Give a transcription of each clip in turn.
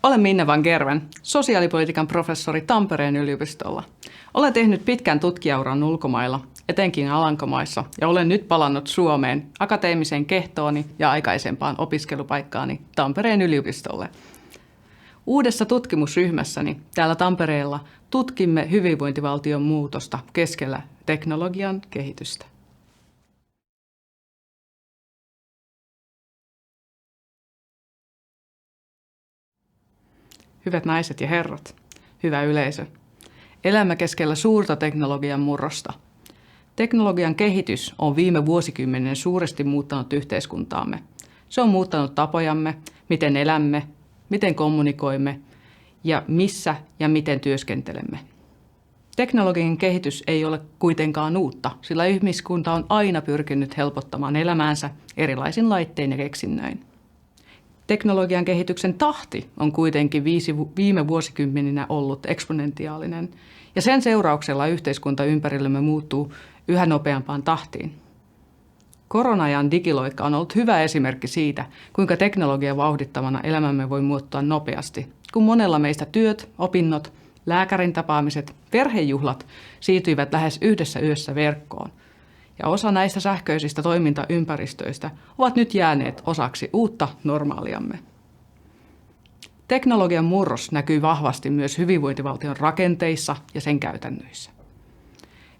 Olen Minna van Gerwen, sosiaalipolitiikan professori Tampereen yliopistolla. Olen tehnyt pitkän tutkijauran ulkomailla, etenkin Alankomaissa, ja olen nyt palannut Suomeen akateemiseen kehtooni ja aikaisempaan opiskelupaikkaani Tampereen yliopistolle. Uudessa tutkimusryhmässäni täällä Tampereella tutkimme hyvinvointivaltion muutosta keskellä teknologian kehitystä. Hyvät naiset ja herrat, hyvä yleisö. Elämme keskellä suurta teknologian murrosta. Teknologian kehitys on viime vuosikymmenen suuresti muuttanut yhteiskuntaamme. Se on muuttanut tapojamme, miten elämme, miten kommunikoimme ja missä ja miten työskentelemme. Teknologian kehitys ei ole kuitenkaan uutta, sillä ihmiskunta on aina pyrkinyt helpottamaan elämäänsä erilaisin laittein ja keksinnöin. Teknologian kehityksen tahti on kuitenkin viime vuosikymmeninä ollut eksponentiaalinen, ja sen seurauksella yhteiskunta ympärillämme muuttuu yhä nopeampaan tahtiin. Korona-ajan digiloikka on ollut hyvä esimerkki siitä, kuinka teknologian vauhdittamana elämämme voi muuttua nopeasti, kun monella meistä työt, opinnot, lääkärin tapaamiset, perhejuhlat siirtyivät lähes yhdessä yössä verkkoon. Ja osa näistä sähköisistä toimintaympäristöistä ovat nyt jääneet osaksi uutta normaaliamme. Teknologian murros näkyy vahvasti myös hyvinvointivaltion rakenteissa ja sen käytännöissä.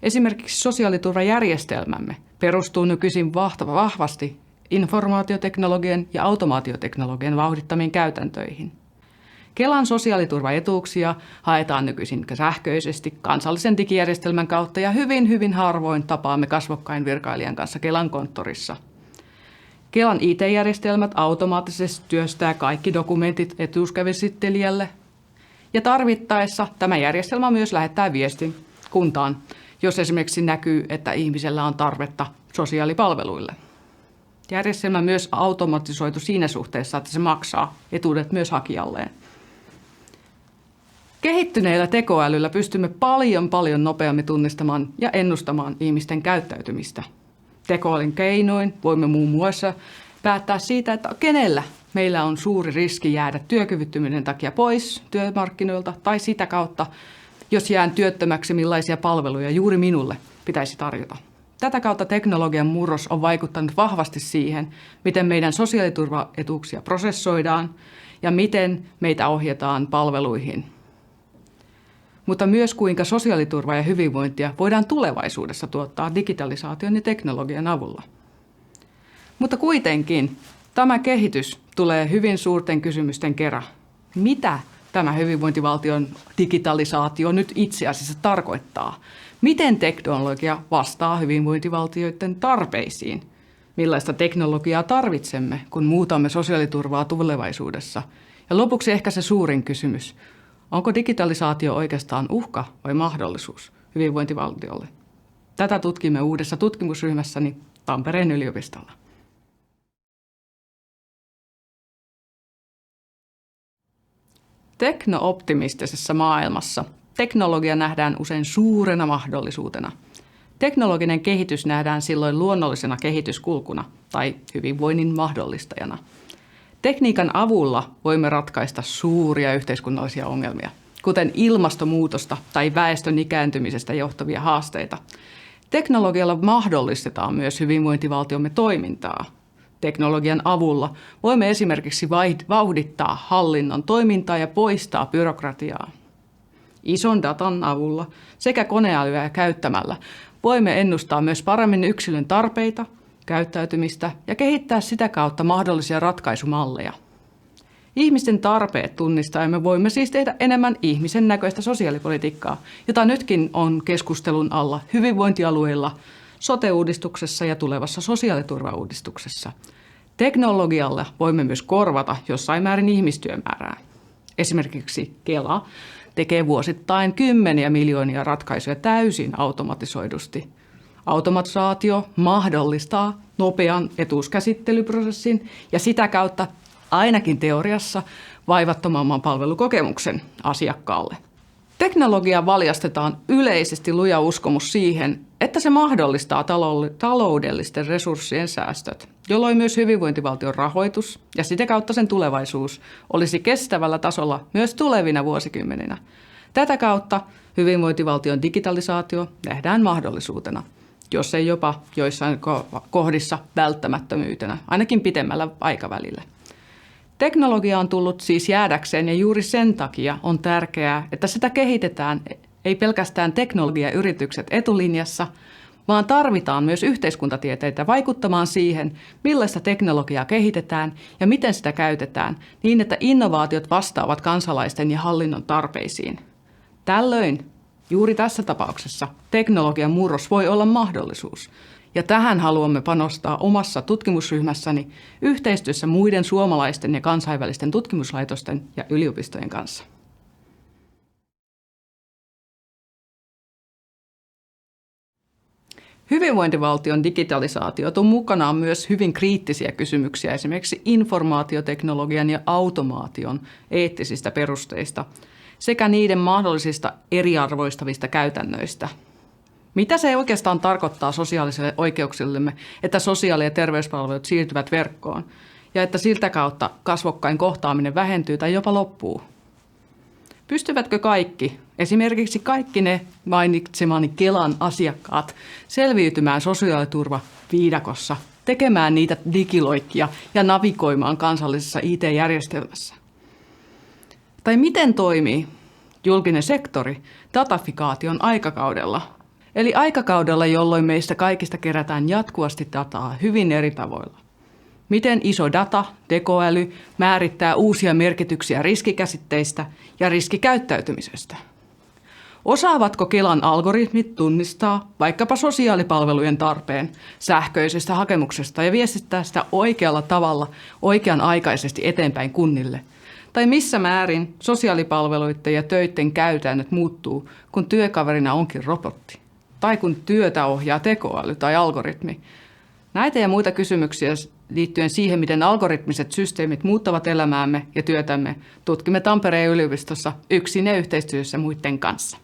Esimerkiksi sosiaaliturvajärjestelmämme perustuu nykyisin vahvasti informaatioteknologian ja automaatioteknologian vauhdittamiin käytäntöihin. Kelan sosiaaliturvaetuuksia haetaan nykyisin sähköisesti kansallisen digijärjestelmän kautta ja hyvin harvoin tapaamme kasvokkain virkailijan kanssa Kelan konttorissa. Kelan IT-järjestelmät automaattisesti työstää kaikki dokumentit etuuskäsittelijälle ja tarvittaessa tämä järjestelmä myös lähettää viestin kuntaan, jos esimerkiksi näkyy, että ihmisellä on tarvetta sosiaalipalveluille. Järjestelmä myös automatisoitu siinä suhteessa, että se maksaa etuudet myös hakijalleen. Kehittyneellä tekoälyllä pystymme paljon nopeammin tunnistamaan ja ennustamaan ihmisten käyttäytymistä. Tekoälyn keinoin voimme muun muassa päättää siitä, että kenellä meillä on suuri riski jäädä työkyvyttömyyden takia pois työmarkkinoilta tai sitä kautta, jos jään työttömäksi, millaisia palveluja juuri minulle pitäisi tarjota. Tätä kautta teknologian murros on vaikuttanut vahvasti siihen, miten meidän sosiaaliturvaetuuksia prosessoidaan ja miten meitä ohjataan palveluihin. Mutta myös kuinka sosiaaliturvaa ja hyvinvointia voidaan tulevaisuudessa tuottaa digitalisaation ja teknologian avulla. Mutta kuitenkin tämä kehitys tulee hyvin suurten kysymysten kera. Mitä tämä hyvinvointivaltion digitalisaatio nyt itse asiassa tarkoittaa? Miten teknologia vastaa hyvinvointivaltioiden tarpeisiin? Millaista teknologiaa tarvitsemme, kun muutamme sosiaaliturvaa tulevaisuudessa? Ja lopuksi ehkä se suurin kysymys. Onko digitalisaatio oikeastaan uhka vai mahdollisuus hyvinvointivaltiolle? Tätä tutkimme uudessa tutkimusryhmässäni Tampereen yliopistolla. Tekno-optimistisessa maailmassa teknologia nähdään usein suurena mahdollisuutena. Teknologinen kehitys nähdään silloin luonnollisena kehityskulkuna tai hyvinvoinnin mahdollistajana. Tekniikan avulla voimme ratkaista suuria yhteiskunnallisia ongelmia, kuten ilmastonmuutosta tai väestön ikääntymisestä johtuvia haasteita. Teknologialla mahdollistetaan myös hyvinvointivaltiomme toimintaa. Teknologian avulla voimme esimerkiksi vauhdittaa hallinnon toimintaa ja poistaa byrokratiaa. Ison datan avulla sekä koneälyä käyttämällä voimme ennustaa myös paremmin yksilön tarpeita, käyttäytymistä ja kehittää sitä kautta mahdollisia ratkaisumalleja. Ihmisten tarpeet tunnistaen me voimme siis tehdä enemmän ihmisen näköistä sosiaalipolitiikkaa, jota nytkin on keskustelun alla hyvinvointialueilla, sote-uudistuksessa ja tulevassa sosiaaliturvauudistuksessa. Teknologialla voimme myös korvata jossain määrin ihmistyömäärää. Esimerkiksi Kela tekee vuosittain 10 miljoonia ratkaisuja täysin automatisoidusti. Automatisaatio mahdollistaa nopean etuuskäsittelyprosessin ja sitä kautta ainakin teoriassa vaivattomamman palvelukokemuksen asiakkaalle. Teknologia valjastetaan yleisesti luja uskomus siihen, että se mahdollistaa taloudellisten resurssien säästöt, jolloin myös hyvinvointivaltion rahoitus ja sitä kautta sen tulevaisuus olisi kestävällä tasolla myös tulevina vuosikymmeninä. Tätä kautta hyvinvointivaltion digitalisaatio nähdään mahdollisuutena, jos ei jopa joissain kohdissa välttämättömyytenä, ainakin pitemmällä aikavälillä. Teknologia on tullut siis jäädäkseen ja juuri sen takia on tärkeää, että sitä kehitetään ei pelkästään teknologiayritykset etulinjassa, vaan tarvitaan myös yhteiskuntatieteitä vaikuttamaan siihen, millaista teknologiaa kehitetään ja miten sitä käytetään niin, että innovaatiot vastaavat kansalaisten ja hallinnon tarpeisiin. Tällöin, juuri tässä tapauksessa, teknologian murros voi olla mahdollisuus. Ja tähän haluamme panostaa omassa tutkimusryhmässäni yhteistyössä muiden suomalaisten ja kansainvälisten tutkimuslaitosten ja yliopistojen kanssa. Hyvinvointivaltion digitalisaatio tuo mukanaan myös hyvin kriittisiä kysymyksiä esimerkiksi informaatioteknologian ja automaation eettisistä perusteista sekä niiden mahdollisista eriarvoistavista käytännöistä. Mitä se oikeastaan tarkoittaa sosiaalisille oikeuksillemme, että sosiaali- ja terveyspalvelut siirtyvät verkkoon ja että siltä kautta kasvokkain kohtaaminen vähentyy tai jopa loppuu? Pystyvätkö kaikki, esimerkiksi kaikki ne mainitsemani Kelan asiakkaat, selviytymään sosiaaliturvaviidakossa, tekemään niitä digiloikkia ja navigoimaan kansallisessa IT-järjestelmässä? Tai miten toimii julkinen sektori datafikaation aikakaudella? Eli aikakaudella, jolloin meistä kaikista kerätään jatkuvasti dataa hyvin eri tavoilla. Miten iso data, tekoäly, määrittää uusia merkityksiä riskikäsitteistä ja riskikäyttäytymisestä? Osaavatko Kelan algoritmit tunnistaa vaikkapa sosiaalipalvelujen tarpeen sähköisestä hakemuksesta ja viestittää sitä oikealla tavalla oikean-aikaisesti eteenpäin kunnille? Tai missä määrin sosiaalipalveluiden ja töiden käytännöt muuttuu, kun työkaverina onkin robotti? Tai kun työtä ohjaa tekoäly tai algoritmi? Näitä ja muita kysymyksiä liittyen siihen, miten algoritmiset systeemit muuttavat elämäämme ja työtämme, tutkimme Tampereen yliopistossa yksin ja yhteistyössä muiden kanssa.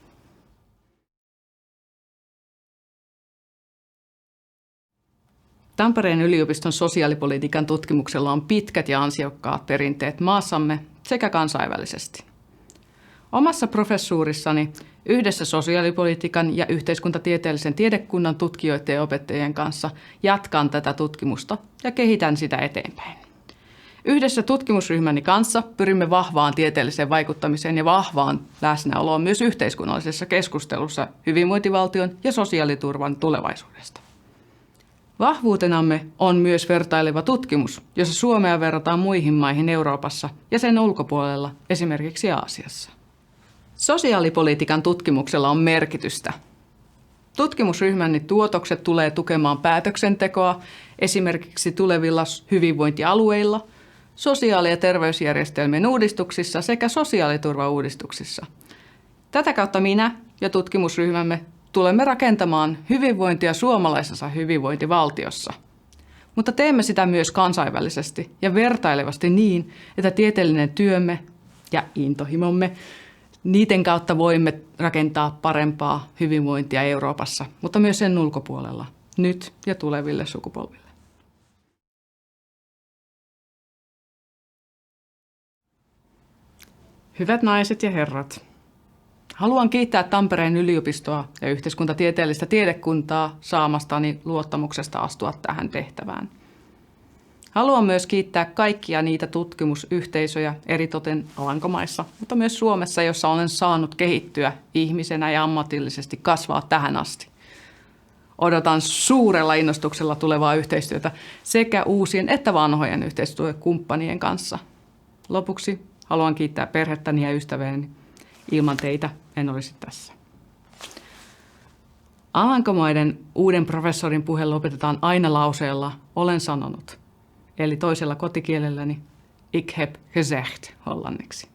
Tampereen yliopiston sosiaalipolitiikan tutkimuksella on pitkät ja ansiokkaat perinteet maassamme sekä kansainvälisesti. Omassa professuurissani yhdessä sosiaalipolitiikan ja yhteiskuntatieteellisen tiedekunnan tutkijoiden ja opettajien kanssa jatkan tätä tutkimusta ja kehitän sitä eteenpäin. Yhdessä tutkimusryhmäni kanssa pyrimme vahvaan tieteelliseen vaikuttamiseen ja vahvaan läsnäoloon myös yhteiskunnallisessa keskustelussa hyvinvointivaltion ja sosiaaliturvan tulevaisuudesta. Vahvuutenamme on myös vertaileva tutkimus, jossa Suomea verrataan muihin maihin Euroopassa ja sen ulkopuolella, esimerkiksi Aasiassa. Sosiaalipolitiikan tutkimuksella on merkitystä. Tutkimusryhmäni tuotokset tulee tukemaan päätöksentekoa esimerkiksi tulevilla hyvinvointialueilla, sosiaali- ja terveysjärjestelmien uudistuksissa sekä sosiaaliturvauudistuksissa. Tätä kautta minä ja tutkimusryhmämme tulemme rakentamaan hyvinvointia suomalaisessa hyvinvointivaltiossa. Mutta teemme sitä myös kansainvälisesti ja vertailevasti niin, että tieteellinen työmme ja intohimomme, niiden kautta voimme rakentaa parempaa hyvinvointia Euroopassa, mutta myös sen ulkopuolella, nyt ja tuleville sukupolville. Hyvät naiset ja herrat, haluan kiittää Tampereen yliopistoa ja yhteiskuntatieteellistä tiedekuntaa saamastani luottamuksesta astua tähän tehtävään. Haluan myös kiittää kaikkia niitä tutkimusyhteisöjä eritoten Alankomaissa, mutta myös Suomessa, jossa olen saanut kehittyä ihmisenä ja ammatillisesti kasvaa tähän asti. Odotan suurella innostuksella tulevaa yhteistyötä sekä uusien että vanhojen yhteistyökumppanien kanssa. Lopuksi haluan kiittää perhettäni ja ystäviäni. Ilman teitä en olisi tässä. Alankomaiden uuden professorin puhe lopetetaan aina lauseella "olen sanonut", eli toisella kotikielelläni "ik heb gezegd" hollanniksi.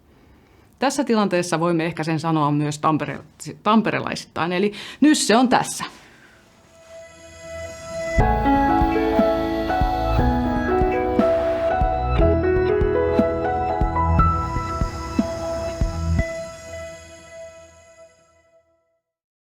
Tässä tilanteessa voimme ehkä sen sanoa myös tamperelaisittain, eli nyt se on tässä.